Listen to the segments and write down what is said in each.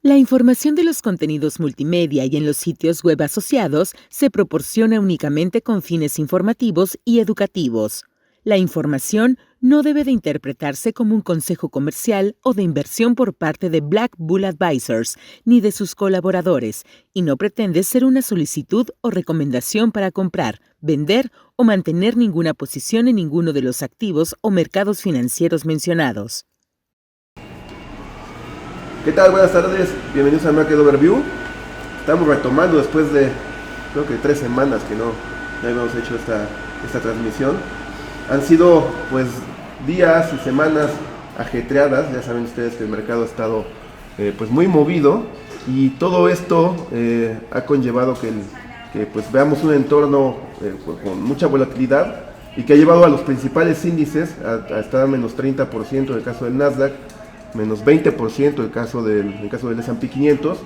La información de los contenidos multimedia y en los sitios web asociados se proporciona únicamente con fines informativos y educativos. La información no debe de interpretarse como un consejo comercial o de inversión por parte de Black Bull Advisors ni de sus colaboradores, y no pretende ser una solicitud o recomendación para comprar, vender o mantener ninguna posición en ninguno de los activos o mercados financieros mencionados. ¿Qué tal? Buenas tardes, bienvenidos a Market Overview. Estamos retomando después de, creo que 3 semanas que no habíamos hecho esta transmisión. Han sido pues días y semanas ajetreadas, ya saben ustedes que el mercado ha estado pues muy movido, y todo esto ha conllevado que pues veamos un entorno con mucha volatilidad, y que ha llevado a los principales índices a estar a menos 30% en el caso del Nasdaq, menos 20% en el caso del S&P 500,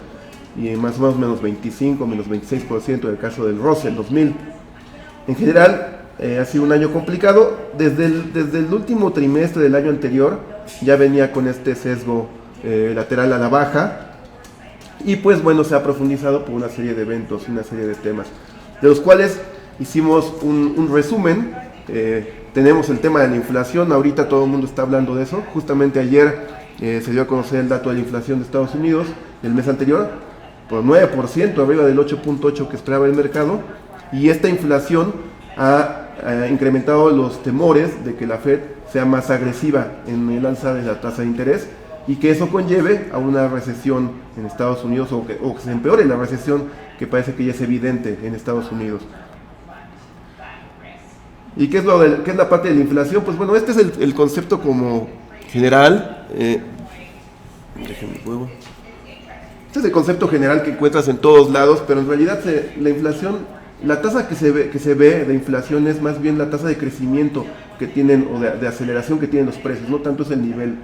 y más o menos menos 25, menos 26% en el caso del Russell 2000. En general, ha sido un año complicado. Desde el último trimestre del año anterior ya venía con este sesgo lateral a la baja, y pues bueno, se ha profundizado por una serie de eventos, una serie de temas, de los cuales hicimos un resumen. Tenemos el tema de la inflación, ahorita todo el mundo está hablando de eso. Justamente ayer se dio a conocer el dato de la inflación de Estados Unidos del mes anterior, por 9%, arriba del 8.8% que esperaba el mercado, y esta inflación ha incrementado los temores de que la Fed sea más agresiva en el alza de la tasa de interés, y que eso conlleve a una recesión en Estados Unidos, o que se empeore la recesión que parece que ya es evidente en Estados Unidos. ¿Y qué es la parte de la inflación? Pues bueno, este es el concepto como general. Déjenme huevo. Este es el concepto general que encuentras en todos lados, pero en realidad la inflación, la tasa que se ve de inflación es más bien la tasa de crecimiento que tienen, o de aceleración que tienen los precios, no tanto es el nivel.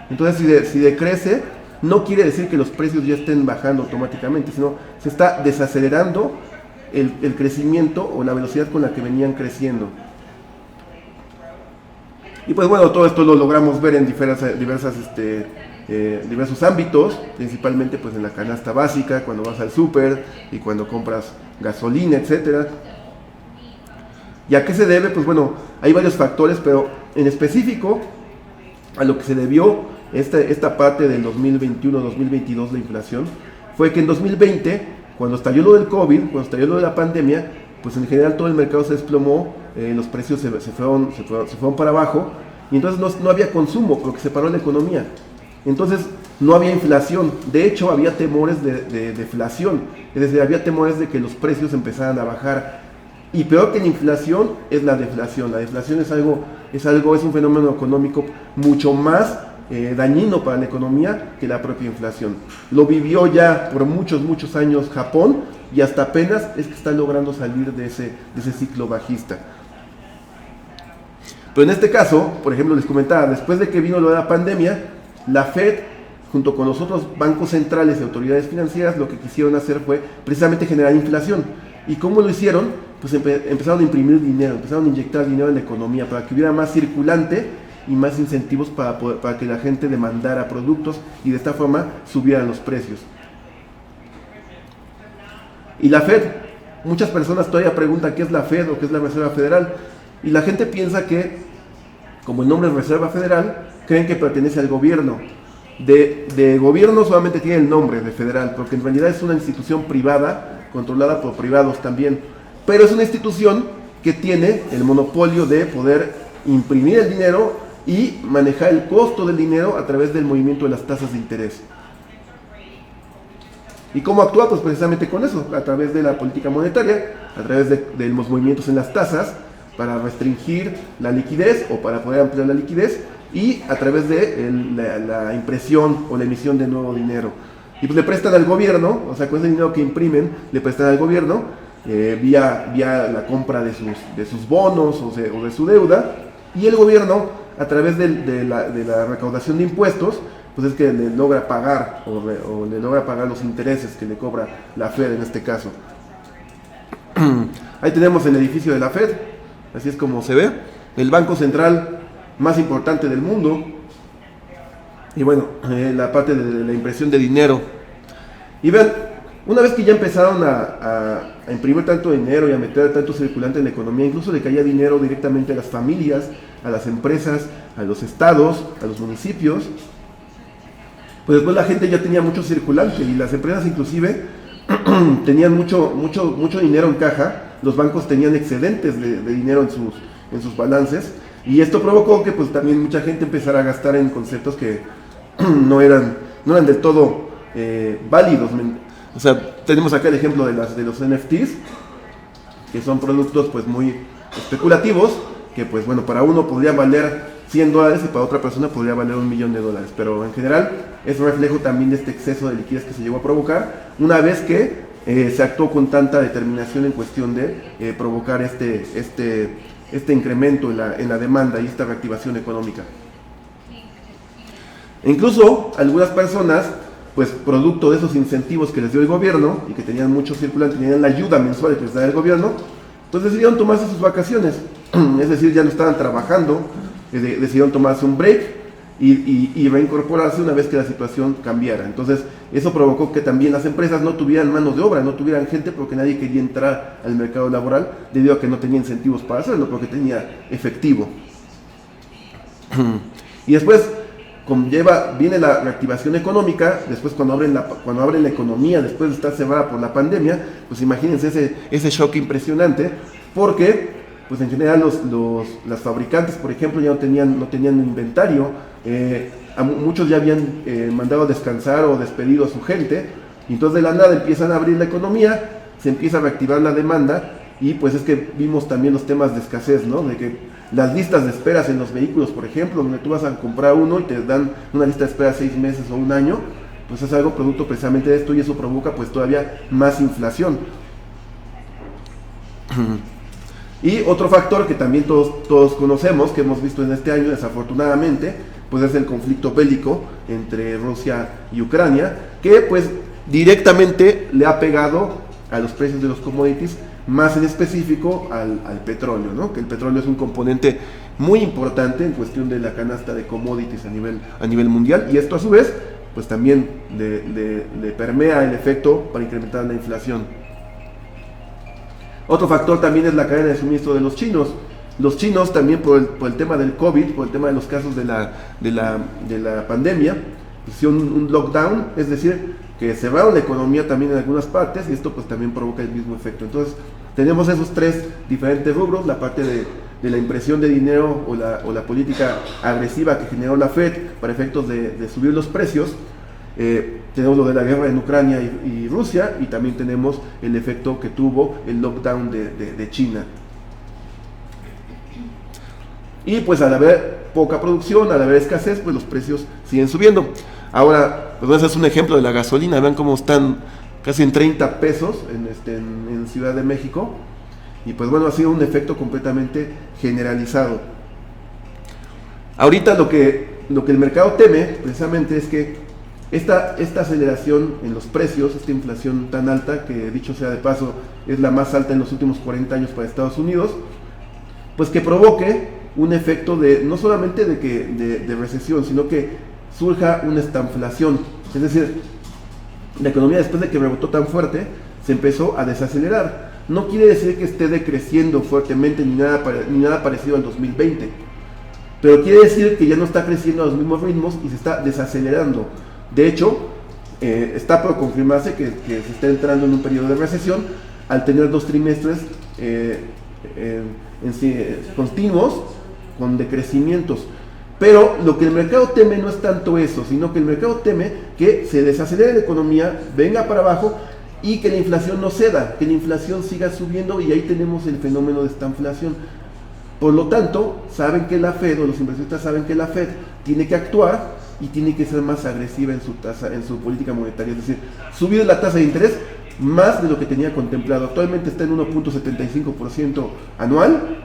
Entonces, si decrece, no quiere decir que los precios ya estén bajando automáticamente, sino se está desacelerando el crecimiento o la velocidad con la que venían creciendo. Y pues bueno, todo esto lo logramos ver en diversos ámbitos, principalmente pues en la canasta básica, cuando vas al súper y cuando compras gasolina, etcétera. ¿Y a qué se debe? Pues bueno, hay varios factores, pero en específico a lo que se debió esta parte del 2021-2022, la inflación, fue que en 2020, cuando estalló lo del COVID, cuando estalló lo de la pandemia, pues en general todo el mercado se desplomó, los precios se fueron para abajo, y entonces no había consumo, lo que se paró la economía. Entonces no había inflación, de hecho había temores de deflación, es decir, había temores de que los precios empezaran a bajar. Y peor que la inflación es la deflación. La deflación es un fenómeno económico mucho más dañino para la economía que la propia inflación. Lo vivió ya por muchos años Japón, y hasta apenas es que está logrando salir de ese ciclo bajista. Pero en este caso, por ejemplo, les comentaba, después de que vino lo de la pandemia, la Fed, junto con los otros bancos centrales y autoridades financieras, lo que quisieron hacer fue precisamente generar inflación. ¿Y cómo lo hicieron? Pues empezaron a imprimir dinero, empezaron a inyectar dinero en la economía para que hubiera más circulante y más incentivos para que la gente demandara productos, y de esta forma subieran los precios. Y la Fed, muchas personas todavía preguntan qué es la Fed o qué es la Reserva Federal, y la gente piensa que, como el nombre es Reserva Federal, creen que pertenece al gobierno. De gobierno solamente tiene el nombre de federal, porque en realidad es una institución privada, controlada por privados también, pero es una institución que tiene el monopolio de poder imprimir el dinero y manejar el costo del dinero a través del movimiento de las tasas de interés. ¿Y cómo actúa? Pues precisamente con eso, a través de la política monetaria, a través de los movimientos en las tasas, para restringir la liquidez o para poder ampliar la liquidez, y a través de la impresión o la emisión de nuevo dinero. Y pues le prestan al gobierno, o sea, con ese dinero que imprimen, le prestan al gobierno vía la compra de sus bonos o de su deuda, y el gobierno, a través de la recaudación de impuestos, pues es que le logra pagar o le logra pagar los intereses que le cobra la Fed en este caso. Ahí tenemos el edificio de la Fed, así es como se ve, el banco central más importante del mundo. Y bueno, la parte de la impresión de dinero. Y vean, una vez que ya empezaron a imprimir tanto dinero y a meter tanto circulante en la economía, incluso le caía dinero directamente a las familias, a las empresas, a los estados, a los municipios, pues después la gente ya tenía mucho circulante y las empresas inclusive tenían mucho dinero en caja, los bancos tenían excedentes de dinero en sus balances, y esto provocó que pues también mucha gente empezara a gastar en conceptos que no eran del todo válidos. O sea, tenemos acá el ejemplo de los NFTs, que son productos pues muy especulativos, que pues bueno, para uno podría valer $100 y para otra persona podría valer $1.000.000, pero en general es reflejo también de este exceso de liquidez que se llegó a provocar una vez que se actuó con tanta determinación en cuestión de provocar este incremento en la demanda y esta reactivación económica. E incluso algunas personas, pues producto de esos incentivos que les dio el gobierno y que tenían mucho circulante, tenían la ayuda mensual que les da el gobierno, pues decidieron tomarse sus vacaciones, es decir, ya no estaban trabajando, decidieron tomarse un break y reincorporarse una vez que la situación cambiara. Entonces eso provocó que también las empresas no tuvieran mano de obra, no tuvieran gente, porque nadie quería entrar al mercado laboral debido a que no tenía incentivos para hacerlo, porque tenía efectivo. Y después viene la reactivación económica, después cuando abren la economía, después de estar cerrada por la pandemia, pues imagínense ese shock impresionante, porque pues en general las fabricantes, por ejemplo, ya no tenían inventario, muchos ya habían mandado a descansar o despedido a su gente, y entonces de la nada empiezan a abrir la economía, se empieza a reactivar la demanda, y pues es que vimos también los temas de escasez, ¿no? De que las listas de esperas en los vehículos, por ejemplo, donde tú vas a comprar uno y te dan una lista de espera 6 meses o un año, pues es algo producto precisamente de esto, y eso provoca pues todavía más inflación. Y otro factor que también todos conocemos, que hemos visto en este año desafortunadamente, pues es el conflicto bélico entre Rusia y Ucrania, que pues directamente le ha pegado a los precios de los commodities, más en específico al petróleo, ¿no? Que el petróleo es un componente muy importante en cuestión de la canasta de commodities a nivel mundial, y esto a su vez pues también le permea el efecto para incrementar la inflación. Otro factor también es la cadena de suministro de los chinos. Los chinos también por el tema del COVID, por el tema de los casos de la pandemia, hicieron un lockdown, es decir, que cerraron la economía también en algunas partes, y esto pues también provoca el mismo efecto. Entonces tenemos esos tres diferentes rubros: la parte de la impresión de dinero o la política agresiva que generó la Fed para efectos de subir los precios. Tenemos lo de la guerra en Ucrania y Rusia, y también tenemos el efecto que tuvo el lockdown de China. Y pues al haber poca producción, al haber escasez, pues los precios siguen subiendo. Ahora, pues es un ejemplo de la gasolina. Vean cómo están casi en 30 pesos en Ciudad de México. Y pues bueno, ha sido un efecto completamente generalizado. Ahorita lo que el mercado teme precisamente es que esta aceleración en los precios, esta inflación tan alta, que dicho sea de paso es la más alta en los últimos 40 años para Estados Unidos, pues que provoque un efecto no solamente de recesión, sino que surja una estanflación. Es decir, la economía, después de que rebotó tan fuerte, se empezó a desacelerar. No quiere decir que esté decreciendo fuertemente ni nada parecido al 2020, pero quiere decir que ya no está creciendo a los mismos ritmos y se está desacelerando. De hecho, está por confirmarse que se está entrando en un periodo de recesión al tener 2 trimestres continuos con decrecimientos. Pero lo que el mercado teme no es tanto eso, sino que el mercado teme que se desacelere la economía, venga para abajo, y que la inflación no ceda, que la inflación siga subiendo, y ahí tenemos el fenómeno de estanflación. Por lo tanto, saben que la Fed, o los inversionistas saben que la Fed tiene que actuar y tiene que ser más agresiva en su política monetaria, es decir, subir la tasa de interés más de lo que tenía contemplado. Actualmente está en 1.75% anual,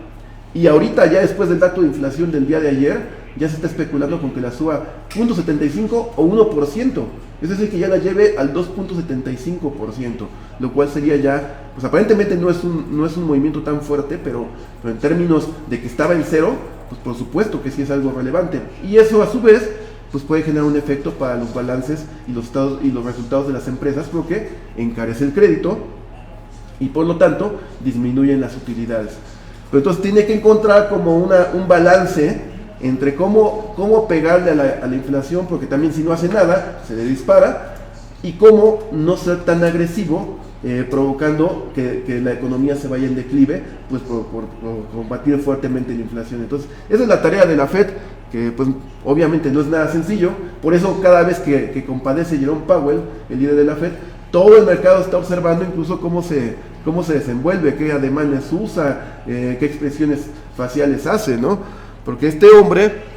y ahorita ya después del dato de inflación del día de ayer, ya se está especulando con que la suba 0.75 o 1%, es decir, que ya la lleve al 2.75%, lo cual sería ya, pues aparentemente no es un movimiento tan fuerte, pero en términos de que estaba en cero, pues por supuesto que sí es algo relevante. Y eso a su vez pues puede generar un efecto para los balances y los resultados de las empresas, porque encarece el crédito y por lo tanto disminuyen las utilidades. Pero entonces tiene que encontrar como un balance entre cómo pegarle a la inflación, porque también si no hace nada se le dispara, y cómo no ser tan agresivo, provocando que la economía se vaya en declive, pues por combatir fuertemente la inflación. Entonces esa es la tarea de la Fed, que pues obviamente no es nada sencillo. Por eso cada vez que compadece Jerome Powell, el líder de la Fed, todo el mercado está observando incluso cómo se desenvuelve, qué ademanes usa, qué expresiones faciales hace, ¿no? Porque este hombre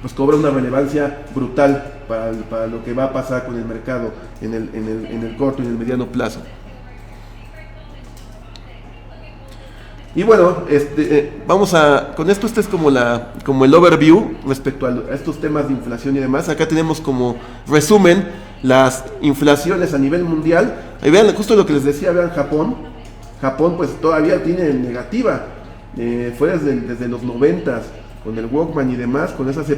pues cobra una relevancia brutal para lo que va a pasar con el mercado en el corto y en el mediano plazo. Y bueno, con esto este es como el overview respecto a estos temas de inflación y demás. Acá tenemos como resumen las inflaciones a nivel mundial. Ahí vean justo lo que les decía, vean Japón pues todavía tiene negativa, fue desde los 90s, con el Walkman y demás,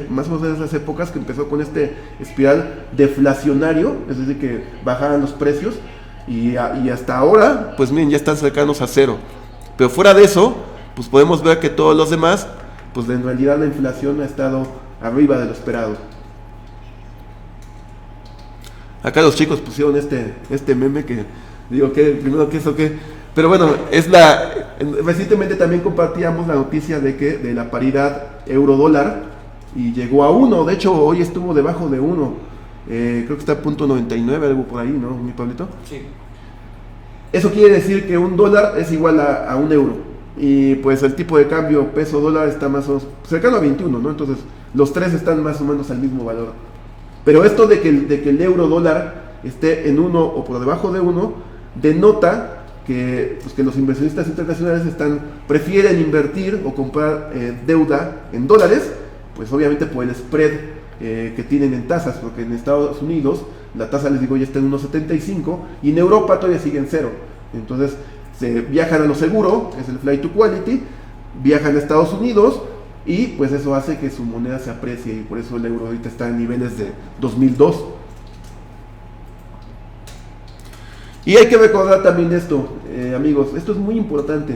más o menos en esas épocas que empezó con este espiral deflacionario, es decir, que bajaban los precios, y hasta ahora, pues miren, ya están cercanos a cero. Pero fuera de eso, pues podemos ver que todos los demás, pues en realidad la inflación ha estado arriba de lo esperado. Acá los chicos pusieron este meme que digo, primero que eso, pero bueno, recientemente también compartíamos la noticia de la paridad euro-dólar, y llegó a 1, de hecho hoy estuvo debajo de 1, creo que está a .99, algo por ahí, ¿no, mi Pablito? Sí. Eso quiere decir que un dólar es igual a un euro, y pues el tipo de cambio peso-dólar está más o menos cercano a 21, ¿no? Entonces los tres están más o menos al mismo valor. Pero esto de que el euro-dólar esté en 1 o por debajo de 1, denota que los inversionistas internacionales prefieren invertir o comprar deuda en dólares, pues obviamente por el spread que tienen en tasas, porque en Estados Unidos la tasa, les digo, ya está en 1.75, y en Europa todavía sigue en 0. Entonces se viajan a lo seguro, es el flight to quality, viajan a Estados Unidos, y pues eso hace que su moneda se aprecie, y por eso el euro ahorita está en niveles de 2002. Y hay que recordar también esto, amigos, esto es muy importante.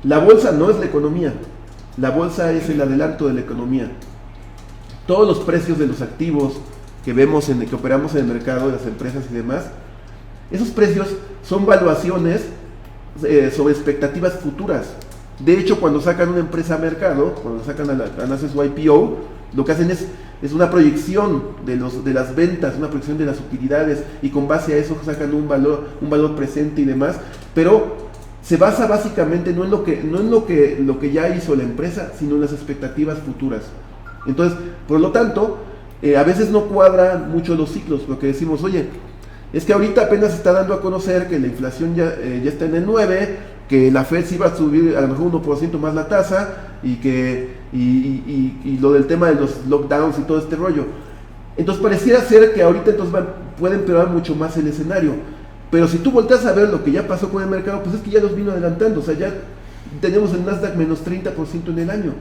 La bolsa no es la economía, la bolsa es el adelanto de la economía. Todos los precios de los activos que vemos, que operamos en el mercado, de las empresas y demás, esos precios son valuaciones sobre expectativas futuras. De hecho, cuando sacan una empresa a mercado, cuando sacan hacen su IPO, lo que hacen es una proyección de las ventas, una proyección de las utilidades, y con base a eso sacan un valor presente y demás, pero se basa básicamente no en lo que ya hizo la empresa, sino en las expectativas futuras. Entonces, por lo tanto, a veces no cuadran mucho los ciclos, porque decimos, oye, es que ahorita apenas se está dando a conocer que la inflación ya está en el 9, que la Fed sí va a subir a lo mejor 1% más la tasa, y lo del tema de los lockdowns y todo este rollo. Entonces pareciera ser que ahorita puede empeorar mucho más el escenario. Pero si tú volteas a ver lo que ya pasó con el mercado, pues es que ya los vino adelantando. O sea, ya tenemos el Nasdaq menos 30% en el año.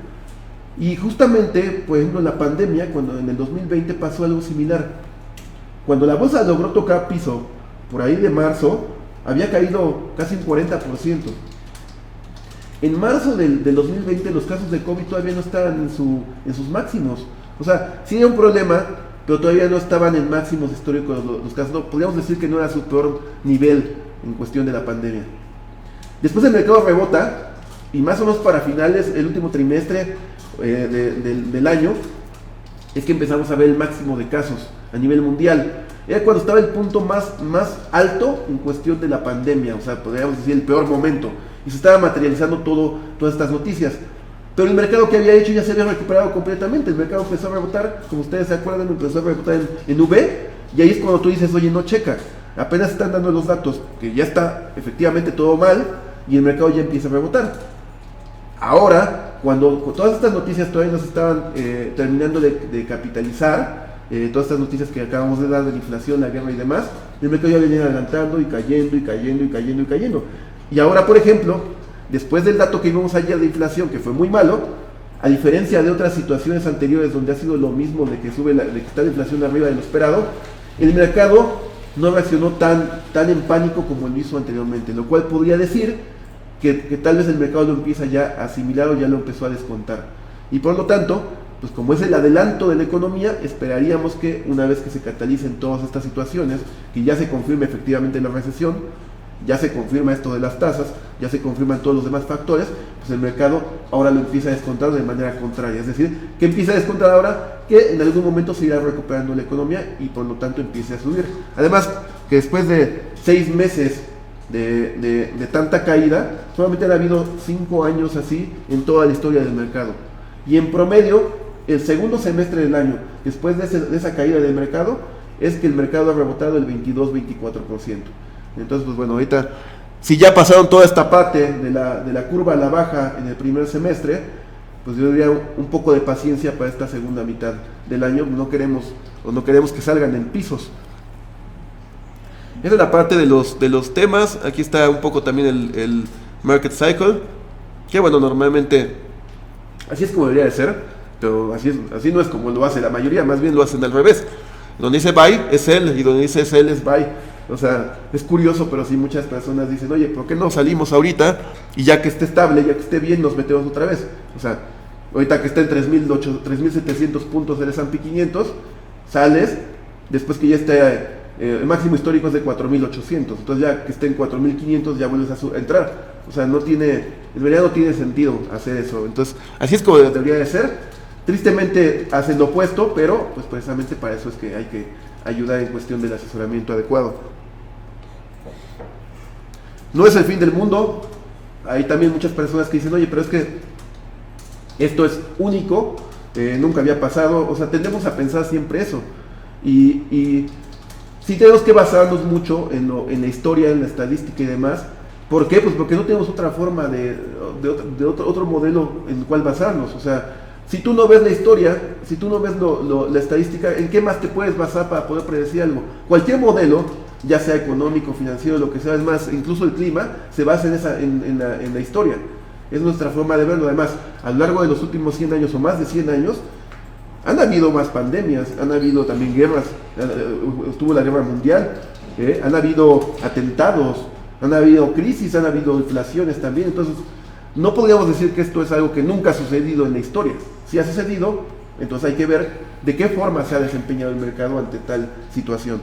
Y justamente, por ejemplo, en la pandemia, cuando en el 2020 pasó algo similar. Cuando la bolsa logró tocar piso, por ahí de marzo, había caído casi un 40%. En marzo del 2020 los casos de COVID todavía no estaban en sus máximos. O sea, sí era un problema, pero todavía no estaban en máximos históricos los casos. No, podríamos decir que no era su peor nivel en cuestión de la pandemia. Después el mercado rebota, y más o menos para finales, el último trimestre del año, es que empezamos a ver el máximo de casos a nivel mundial. Era cuando estaba el punto más alto en cuestión de la pandemia, o sea, podríamos decir el peor momento, y se estaba materializando todas estas noticias. Pero el mercado que había hecho ya se había recuperado completamente. El mercado empezó a rebotar, como ustedes se acuerdan, empezó a rebotar en V, y ahí es cuando tú dices, oye, no checa, apenas están dando los datos, que ya está efectivamente todo mal, y el mercado ya empieza a rebotar. Ahora, cuando todas estas noticias todavía nos estaban terminando de capitalizar, todas estas noticias que acabamos de dar de la inflación, la guerra y demás, el mercado ya venía adelantando y cayendo y cayendo y cayendo y cayendo. Y ahora, por ejemplo, después del dato que vimos ayer de inflación, que fue muy malo, A diferencia de otras situaciones anteriores donde ha sido lo mismo, de que de que está la inflación arriba de lo esperado, el mercado no reaccionó tan en pánico como lo hizo anteriormente, lo cual podría decir que tal vez el mercado lo empieza ya a asimilar o ya lo empezó a descontar. Y por lo tanto, pues como es el adelanto de la economía, esperaríamos que una vez que se catalicen todas estas situaciones, que ya se confirme efectivamente la recesión, ya se confirma esto de las tasas, ya se confirman todos los demás factores, pues el mercado ahora lo empieza a descontar de manera contraria. Es decir, que empieza a descontar ahora, que en algún momento se irá recuperando la economía y por lo tanto empiece a subir. Además, que después de 6 meses de tanta caída, solamente han habido 5 años así en toda la historia del mercado. Y en promedio, el segundo semestre del año, después de esa caída del mercado, es que el mercado ha rebotado el 22-24%. Entonces, pues bueno, ahorita, si ya pasaron toda esta parte de la curva a la baja en el primer semestre, pues yo diría un poco de paciencia para esta segunda mitad del año. No queremos que salgan en pisos. Esa es la parte de los temas. Aquí está un poco también el market cycle, que bueno, normalmente así es como debería de ser, pero así no es como lo hace la mayoría, más bien lo hacen al revés. Donde dice buy es sell y donde dice sell es buy. O sea, es curioso, pero sí muchas personas dicen, oye, ¿por qué no salimos ahorita y ya que esté estable, ya que esté bien, nos metemos otra vez? O sea, ahorita que está en 3.700 puntos el S&P 500, sales, después que ya esté, el máximo histórico es de 4.800, entonces ya que esté en 4.500 ya vuelves a entrar. O sea, en realidad no tiene sentido hacer eso. Entonces, así es como debería de ser. Tristemente hacen lo opuesto, pero pues precisamente para eso es que hay que ayudar en cuestión del asesoramiento adecuado. No es el fin del mundo. Hay también muchas personas que dicen, oye, pero es que esto es único, nunca había pasado. O sea, tendemos a pensar siempre eso. Y sí tenemos que basarnos mucho en la historia, en la estadística y demás. ¿Por qué? Pues porque no tenemos otra forma de otro modelo en el cual basarnos. O sea, si tú no ves la historia, si tú no ves la estadística, ¿en qué más te puedes basar para poder predecir algo? Cualquier modelo, ya sea económico, financiero, lo que sea, es más, incluso el clima, se basa en la historia. Es nuestra forma de verlo. Además, a lo largo de los últimos 100 años o más de 100 años, han habido más pandemias, han habido también guerras, estuvo la guerra mundial, han habido atentados, han habido crisis, han habido inflaciones también. Entonces, no podríamos decir que esto es algo que nunca ha sucedido en la historia. Si ha sucedido, entonces hay que ver de qué forma se ha desempeñado el mercado ante tal situación.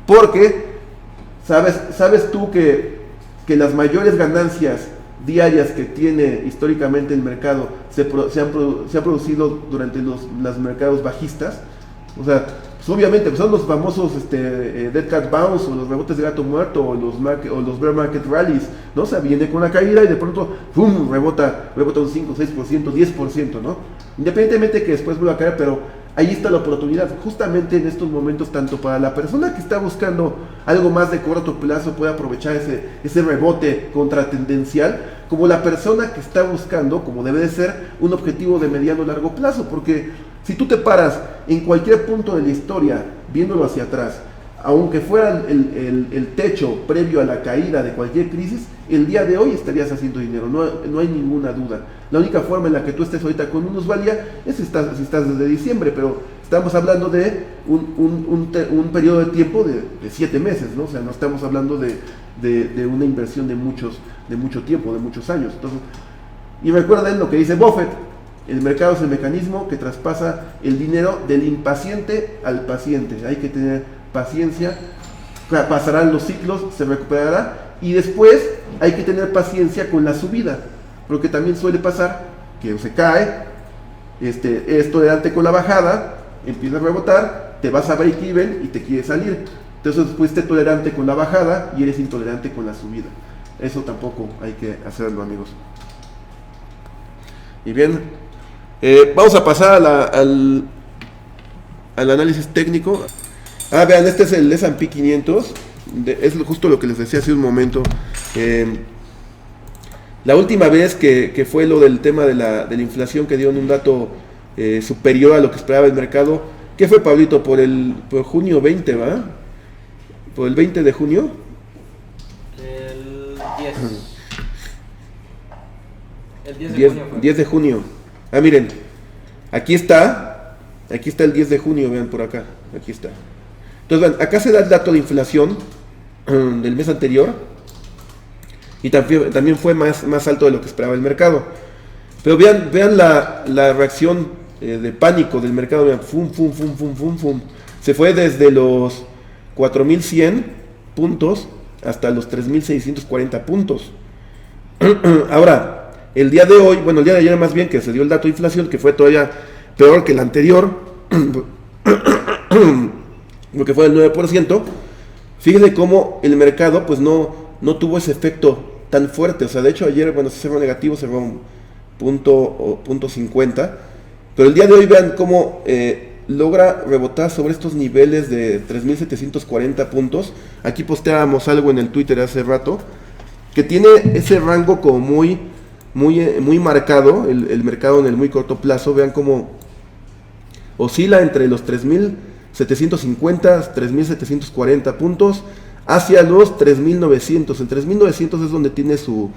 Porque, ¿sabes tú que las mayores ganancias diarias que tiene históricamente el mercado se han producido durante los mercados bajistas? O sea, pues obviamente pues son los famosos Dead Cat Bounce o los rebotes de gato muerto o los bear market rallies, ¿no? O sea, viene con una caída y de pronto ¡pum! rebota un 5, 6%, 10%, ¿no? Independientemente que después vuelva a caer, pero ahí está la oportunidad, justamente en estos momentos, tanto para la persona que está buscando algo más de corto plazo, puede aprovechar ese rebote contratendencial, como la persona que está buscando, como debe de ser, un objetivo de mediano o largo plazo, porque si tú te paras en cualquier punto de la historia, viéndolo hacia atrás, aunque fuera el techo previo a la caída de cualquier crisis, el día de hoy estarías haciendo dinero, no hay ninguna duda. La única forma en la que tú estés ahorita con minusvalía es si estás desde diciembre, pero estamos hablando de un periodo de tiempo de 7 meses, ¿no? O sea, no estamos hablando de una inversión de mucho tiempo, de muchos años. Entonces, y recuerden lo que dice Buffett: el mercado es el mecanismo que traspasa el dinero del impaciente al paciente. Hay que tener paciencia, pasarán los ciclos, se recuperará, y después hay que tener paciencia con la subida, porque también suele pasar que se cae, es tolerante con la bajada, empieza a rebotar, te vas a break even y te quieres salir. Entonces fuiste tolerante con la bajada y eres intolerante con la subida. Eso tampoco hay que hacerlo, amigos. Y bien, vamos a pasar al análisis técnico. Vean, este es el S&P 500. Es justo lo que les decía hace un momento. La última vez que fue lo del tema de la inflación, que dieron un dato superior a lo que esperaba el mercado, ¿qué fue, Pablito? Por junio 20, ¿va? ¿Por el 20 de junio? El 10. El 10 de junio. 10 de junio. Ah, miren, aquí está el 10 de junio, vean por acá, aquí está. Entonces, vean, acá se da el dato de inflación del mes anterior y también fue más alto de lo que esperaba el mercado. Pero vean la reacción de pánico del mercado, vean, fum. Se fue desde los 4.100 puntos hasta los 3.640 puntos. Ahora, el día de ayer más bien, que se dio el dato de inflación, que fue todavía peor que el anterior, porque fue del 9%, fíjense cómo el mercado pues no tuvo ese efecto tan fuerte. O sea, de hecho ayer, se cerró negativo, cerró un punto 50, pero el día de hoy vean cómo logra rebotar sobre estos niveles de 3.740 puntos. Aquí posteábamos algo en el Twitter hace rato, que tiene ese rango como muy marcado, el mercado en el muy corto plazo. Vean cómo oscila entre los 3.750, 3.740 puntos hacia los 3.900. El 3.900 es donde tiene su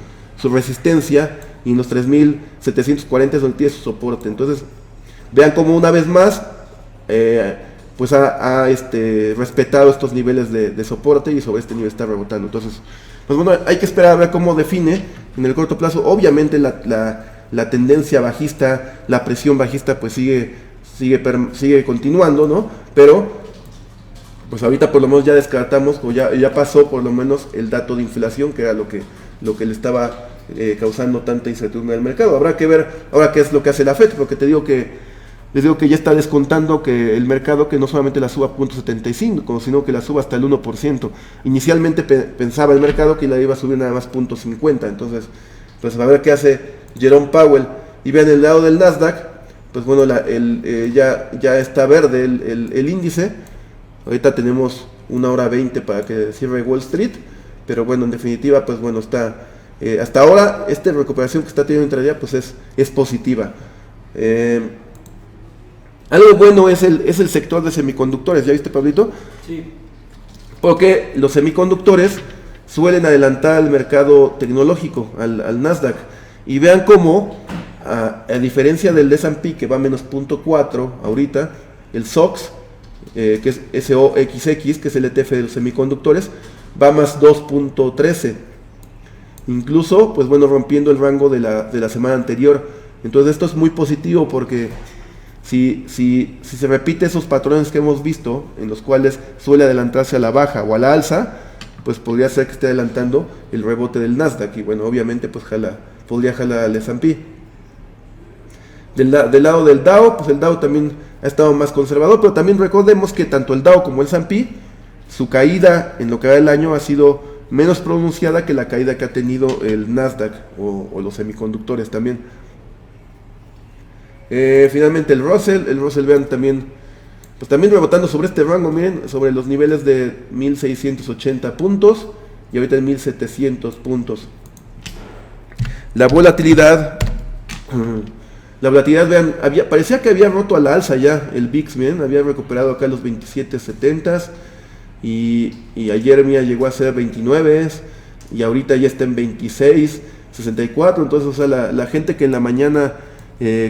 resistencia, y en los 3.740 es donde tiene su soporte. Entonces, vean cómo una vez más pues ha respetado estos niveles de soporte, y sobre este nivel está rebotando. Entonces, pues bueno, hay que esperar a ver cómo define en el corto plazo. Obviamente la tendencia bajista, la presión bajista pues sigue continuando, ¿no? Pero pues ahorita por lo menos ya descartamos, o ya pasó por lo menos el dato de inflación, que era lo que le estaba causando tanta incertidumbre al mercado. Habrá que ver ahora qué es lo que hace la FED, porque les digo que ya está descontando que el mercado que no solamente la suba a 0.75, sino que la suba hasta el 1%. Inicialmente pensaba el mercado que la iba a subir nada más 0.50. Entonces, pues a ver qué hace Jerome Powell. Y vean el lado del Nasdaq, pues bueno, ya está verde el índice. Ahorita tenemos 1:20 para que cierre Wall Street, pero bueno, en definitiva, pues bueno, está hasta ahora esta recuperación que está teniendo intradía pues es positiva. Algo bueno es el sector de semiconductores. ¿Ya viste, Pablito? Sí. Porque los semiconductores suelen adelantar al mercado tecnológico, al Nasdaq. Y vean cómo, a diferencia del S&P, que va a menos 0.4 ahorita, el SOX, que es SOXX, que es el ETF de los semiconductores, va más 2.13. Incluso, pues bueno, rompiendo el rango de la semana anterior. Entonces esto es muy positivo, porque si se repite esos patrones que hemos visto, en los cuales suele adelantarse a la baja o a la alza, pues podría ser que esté adelantando el rebote del Nasdaq, y bueno, obviamente pues podría jalar al S&P. Del lado del Dow, pues el Dow también ha estado más conservador, pero también recordemos que tanto el Dow como el S&P, su caída en lo que va del año ha sido menos pronunciada que la caída que ha tenido el Nasdaq o los semiconductores también. Finalmente el Russell, vean, también rebotando sobre este rango, miren, sobre los niveles de 1.680 puntos y ahorita en 1.700 puntos. La volatilidad, vean, parecía que había roto a la alza ya el VIX, miren, había recuperado acá los 27.70 y ayer, mira, llegó a ser 29 y ahorita ya está en 26.64. Entonces, o sea, la gente que en la mañana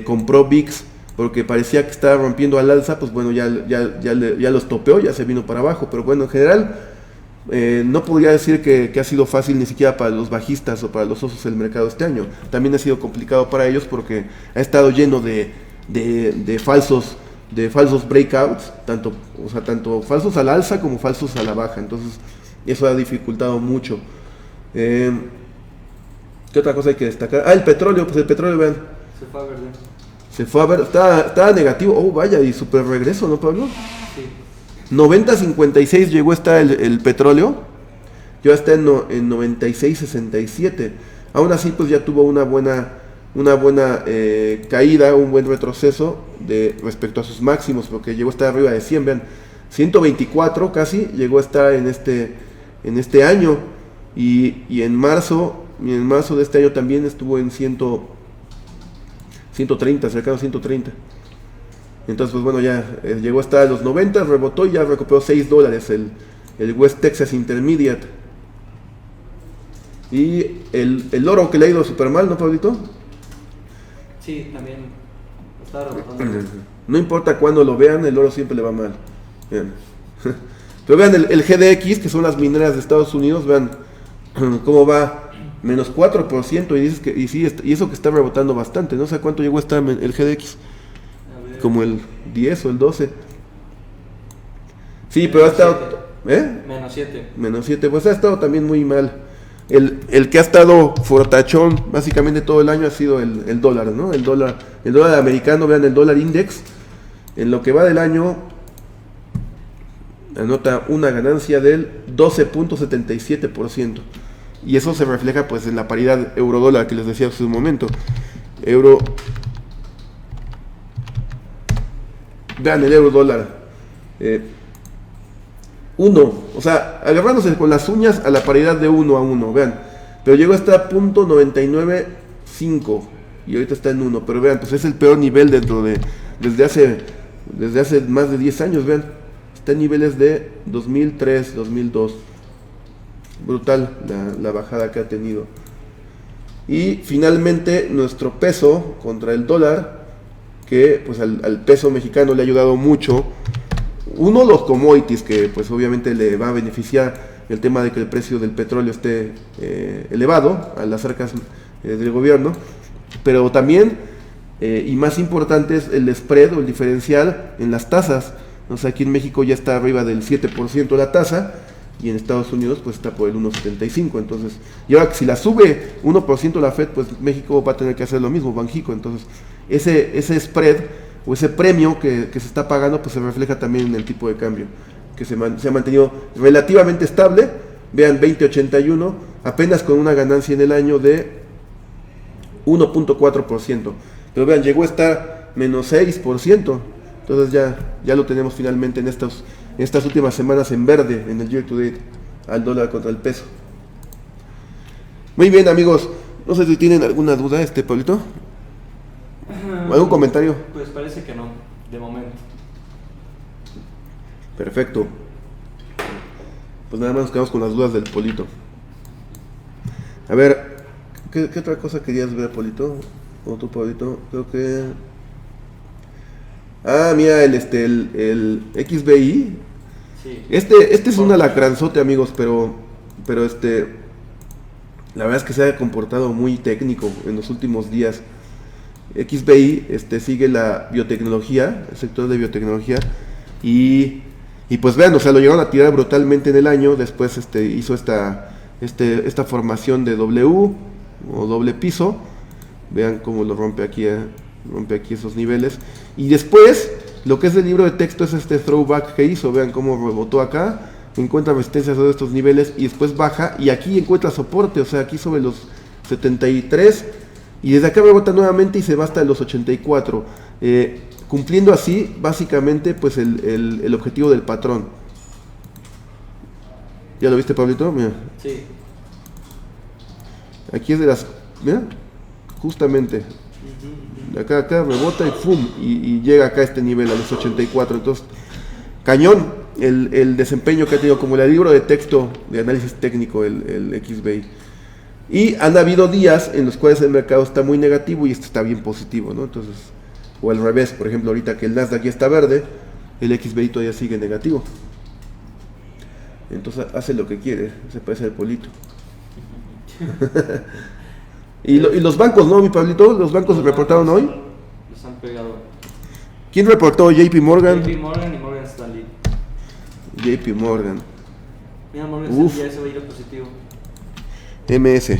compró VIX porque parecía que estaba rompiendo al alza, pues bueno, ya los topeó, ya se vino para abajo. Pero bueno, en general no podría decir que ha sido fácil ni siquiera para los bajistas o para los osos del mercado este año. También ha sido complicado para ellos porque ha estado lleno de falsos breakouts, tanto falsos al alza como falsos a la baja. Entonces eso ha dificultado mucho. ¿Qué otra cosa hay que destacar? El petróleo, pues el petróleo, vean, se fue a ver, estaba negativo. Oh, vaya, y super regreso, ¿no, Pablo? Sí. 90.56 llegó a estar el petróleo, ya está en 96.67. Aún así, pues ya tuvo una buena caída, un buen retroceso respecto a sus máximos, porque llegó a estar arriba de 100, vean, 124 casi llegó a estar en este año, y en marzo de este año también estuvo en 130, cercano a 130. Entonces, pues bueno, ya llegó a estar a los 90, rebotó y ya recuperó $6 el West Texas Intermediate. Y el oro, que le ha ido súper mal, ¿no, Pablito? Sí, también está rebotando. No importa cuándo lo vean, el oro siempre le va mal. Vean. Pero vean el GDX, que son las mineras de Estados Unidos, vean cómo va, menos 4%, y dices que y eso que está rebotando bastante, no sé cuánto llegó a estar el GDX, como el 10 o el 12. Sí, pero ha estado... Menos 7, pues ha estado también muy mal. El que ha estado fortachón básicamente todo el año ha sido el dólar, ¿no? El dólar americano, vean el dólar index, en lo que va del año anota una ganancia del 12.77%. Y eso se refleja pues en la paridad euro-dólar que les decía hace un momento. Vean el euro-dólar. 1, o sea, agarrándose con las uñas a la paridad de 1 a 1, vean. Pero llegó hasta .995 y ahorita está en 1. Pero vean, pues es el peor nivel desde hace más de 10 años, vean. Está en niveles de 2003, 2002. Brutal la bajada que ha tenido. Y finalmente nuestro peso contra el dólar, que pues al peso mexicano le ha ayudado mucho. Uno, los commodities, que pues obviamente le va a beneficiar el tema de que el precio del petróleo esté elevado a las arcas del gobierno, pero también, y más importante, es el spread o el diferencial en las tasas. O sea, aquí en México ya está arriba del 7% la tasa, y en Estados Unidos pues está por el 1.75. Entonces, y ahora si la sube 1% la Fed, pues México va a tener que hacer lo mismo, Banjico. Entonces, ese spread o ese premio que se está pagando, pues se refleja también en el tipo de cambio, que se ha mantenido relativamente estable. Vean, 20.81, apenas con una ganancia en el año de 1.4%. Pero vean, llegó a estar menos 6%. Entonces ya lo tenemos finalmente en estas últimas semanas en verde, en el year to date, al dólar contra el peso. Muy bien, amigos, no sé si tienen alguna duda, Pablito. ¿Algún comentario? Pues parece que no, de momento. Perfecto. Pues nada más nos quedamos con las dudas del Polito. A ver, ¿qué otra cosa querías ver, Polito? ¿O tú, Pablito? Creo que... mira, el XBI. Sí. Este es un alacranzote, amigos, pero la verdad es que se ha comportado muy técnico en los últimos días. XBI sigue la biotecnología, el sector de biotecnología, y pues vean, o sea, lo llegaron a tirar brutalmente en el año. Después hizo esta formación de W o doble piso. Vean cómo lo rompe aquí esos niveles, y después lo que es el libro de texto es este throwback que hizo. Vean cómo rebotó acá, encuentra resistencias de estos niveles y después baja, y aquí encuentra soporte, o sea, aquí sobre los 73, y desde acá rebota nuevamente y se va hasta los 84, cumpliendo así básicamente pues el objetivo del patrón. ¿Ya lo viste, Pablito? Mira. Sí. Aquí es de las... Mira, justamente de acá rebota y ¡fum! Y llega acá a este nivel, a los 84. Entonces, cañón el desempeño que ha tenido como el libro de texto de análisis técnico, el XBI. Y han habido días en los cuales el mercado está muy negativo y está bien positivo, ¿no? Entonces, o al revés, por ejemplo, ahorita que el Nasdaq ya está verde, el XBI todavía sigue negativo. Entonces hace lo que quiere, se parece al Polito. Y los bancos, ¿no, mi Pablito? Los bancos reportaron hoy. Los han pegado. ¿Quién reportó? JP Morgan. JP Morgan y Morgan Stanley. JP Morgan. Mira, Morgan Stanley ya se va a ir a positivo. MS.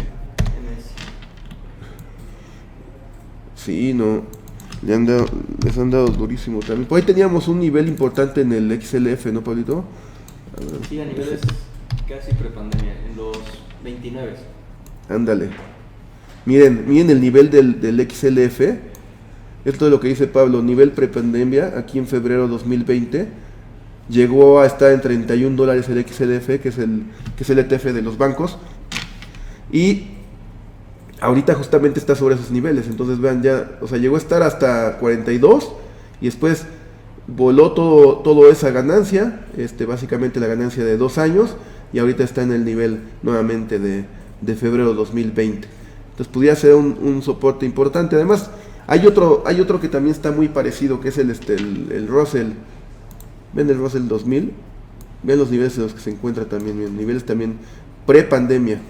Sí, no. Les han dado durísimo también. Por ahí teníamos un nivel importante en el XLF, ¿no, Pablito? Sí, a niveles casi prepandemia, en los 29. Ándale. Miren el nivel del XLF. Esto es lo que dice Pablo, nivel prepandemia, aquí en febrero de 2020. Llegó a estar en $31 el XLF, que es el ETF de los bancos. Y ahorita justamente está sobre esos niveles. Entonces vean, ya, o sea, llegó a estar hasta 42 y después voló toda esa ganancia, básicamente la ganancia de 2 años, y ahorita está en el nivel nuevamente de febrero de 2020. Entonces pudiera ser un soporte importante. Además, Hay otro que también está muy parecido, que es el Russell. ¿Ven el Russell 2000? Ven los niveles en los que se encuentra también, bien, niveles también pre-pandemia.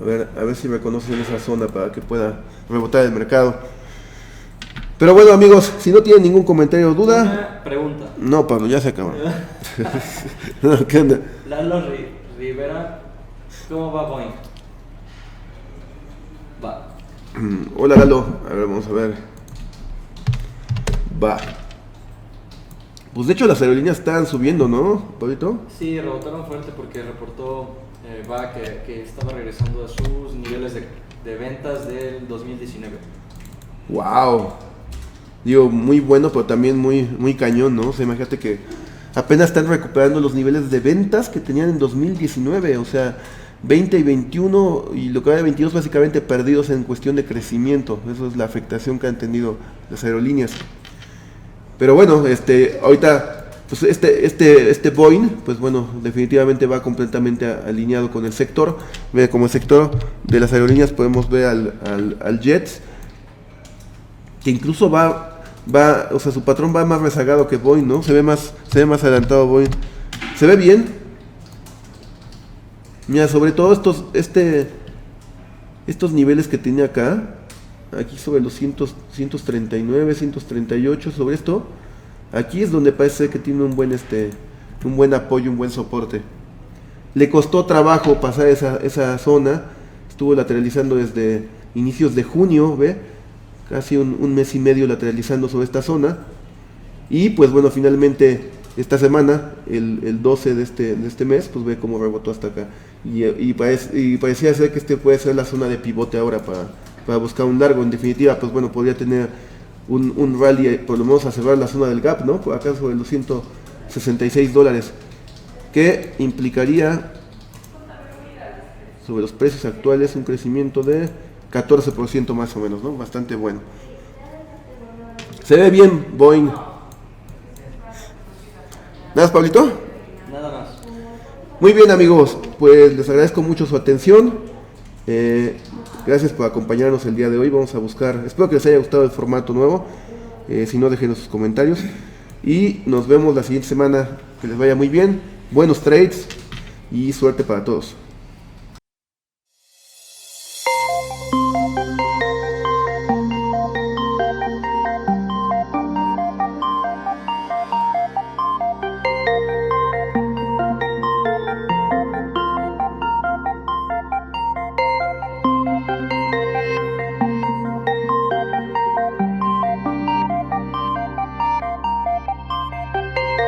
A ver si reconocen esa zona para que pueda rebotar el mercado. Pero bueno, amigos, si no tienen ningún comentario o duda... Una pregunta. No, Pablo, ya se acabó. No, ¿qué onda? Lalo Rivera, ¿cómo va Boeing? Va. Hola, Lalo. A ver, vamos a ver. Va. Pues de hecho las aerolíneas están subiendo, ¿no, Pablito? Sí, rebotaron fuerte porque reportó va que estaba regresando a sus niveles de ventas del 2019. Wow. Digo, muy bueno, pero también muy cañón, ¿no? O sea, imagínate que apenas están recuperando los niveles de ventas que tenían en 2019. O sea, 20 y 21 y lo que va de 22 básicamente perdidos en cuestión de crecimiento. Eso es la afectación que han tenido las aerolíneas. Pero bueno, ahorita, pues este Boeing, pues bueno, definitivamente va completamente alineado con el sector. Ve, como el sector de las aerolíneas podemos ver al Jets, que incluso o sea, su patrón va más rezagado que Boeing, ¿no? Se ve más adelantado Boeing. Se ve bien. Mira, sobre todo estos niveles que tiene acá, aquí sobre los 139, 138, sobre esto, aquí es donde parece que tiene un buen apoyo, un buen soporte. Le costó trabajo pasar esa zona, estuvo lateralizando desde inicios de junio, ¿ve? Casi un mes y medio lateralizando sobre esta zona, y pues bueno, finalmente esta semana, el 12 de este mes, pues ve cómo rebotó hasta acá, y parecía ser que puede ser la zona de pivote ahora para buscar un largo. En definitiva, pues bueno, podría tener un rally, por lo menos a cerrar la zona del gap, ¿no? Por acá sobre los $166, que implicaría sobre los precios actuales un crecimiento de 14% más o menos, ¿no? Bastante bueno. Se ve bien Boeing. ¿Nada más, Pablito? Nada más. Muy bien, amigos, pues les agradezco mucho su atención. Gracias por acompañarnos el día de hoy. Vamos a buscar, espero que les haya gustado el formato nuevo. Si no, déjenos sus comentarios. Y nos vemos la siguiente semana. Que les vaya muy bien. Buenos trades y suerte para todos.